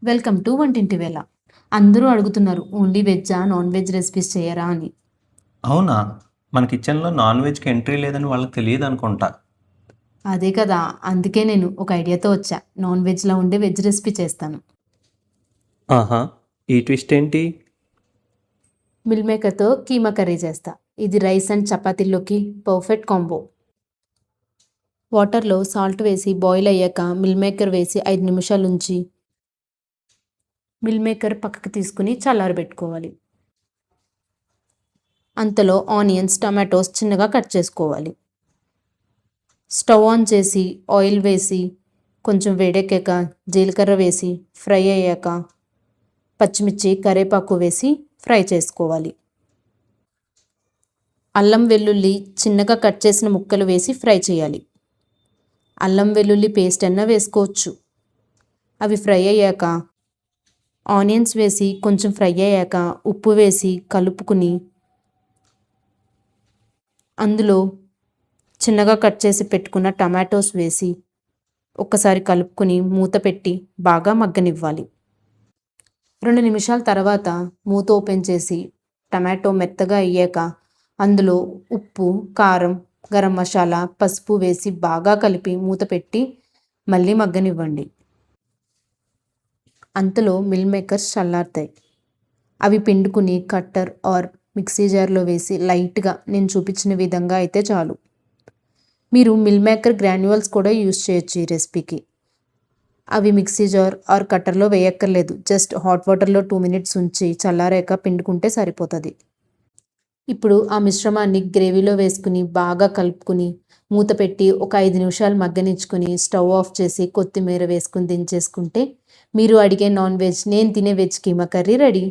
Welcome to వంటింటి వేళ. అందరూ అడుగుతున్నారు ఓన్లీ వెజ్జా, నాన్ వెజ్ రెసిపీస్ చేయరా అని. అవునా? మన కిచెన్‌లో నాన్ వెజ్‌కి ఎంట్రీ లేదని వాళ్ళకి తెలీదనుకుంటా. అదే కదా! అందుకే నేను ఒక ఐడియాతో వచ్చా. నాన్ వెజ్‌లా ఉండే వెజ్ రెసిపీ చేస్తాను. ఆహా! ఈ ట్విస్ట్ ఏంటి? మిల్ మేకర్‌తో కీమా కర్రీ చేస్తా. ఇది రైస్ అండ్ చపాతీల్లోకి పర్ఫెక్ట్ కాంబో. వాటర్‌లో సాల్ట్ వేసి బాయిల్ అయ్యాక మిల్ మేకర్ వేసి 5 నిమిషాలుంచి మిల్ మేకర్ పక్కకు తీసుకొని చల్లారబెట్టుకోవాలి. అంతలో ఆనియన్స్, టమాటోస్ చిన్నగా కట్ చేసుకోవాలి. స్టవ్ ఆన్ చేసి ఆయిల్ వేసి కొంచెం వేడెక్కాక జీలకర్ర వేసి ఫ్రై అయ్యాక పచ్చిమిర్చి, కరివేపాకు వేసి ఫ్రై చేసుకోవాలి. అల్లం వెల్లుల్లి చిన్నగా కట్ చేసిన ముక్కలు వేసి ఫ్రై చేయాలి. అల్లం వెల్లుల్లి పేస్ట్ అన్నా వేసుకోవచ్చు. అవి ఫ్రై అయ్యాక ఆనియన్స్ వేసి కొంచెం ఫ్రై అయ్యాక ఉప్పు వేసి కలుపుకుని అందులో చిన్నగా కట్ చేసి పెట్టుకున్న టమాటోస్ వేసి ఒక్కసారి కలుపుకొని మూత పెట్టి బాగా మగ్గనివ్వాలి. 2 నిమిషాల తర్వాత మూత ఓపెన్ చేసి టమాటో మెత్తగా అయ్యాక అందులో ఉప్పు, కారం, గరం మసాలా, పసుపు వేసి బాగా కలిపి మూత పెట్టి మళ్ళీ మగ్గనివ్వండి. అంతలో మిల్ మేకర్స్ చల్లారుతాయి. అవి పిండుకుని కట్టర్ ఆర్ మిక్సీ జార్లో వేసి లైట్గా నేను చూపించిన విధంగా అయితే చాలు. మీరు మిల్ మేకర్ గ్రాన్యువల్స్ కూడా యూస్ చేయొచ్చు ఈ రెసిపీకి. అవి మిక్సీ జార్ ఆర్ కట్టర్లో వేయక్కర్లేదు. జస్ట్ హాట్ వాటర్లో 2 మినిట్స్ ఉంచి చల్లారాక పిండుకుంటే సరిపోతుంది. ఇప్పుడు ఆ మిశ్రమాన్ని గ్రేవీలో వేసుకుని బాగా కలుపుకుని మూత పెట్టి ఒక 5 నిమిషాలు మగ్గనిచ్చుకుని స్టవ్ ఆఫ్ చేసి కొత్తిమీర వేసుకుని దించేసుకుంటే మీరు అడిగే నాన్ వెజ్, నేను తినే వెజ్ కీమా కర్రీ రెడీ.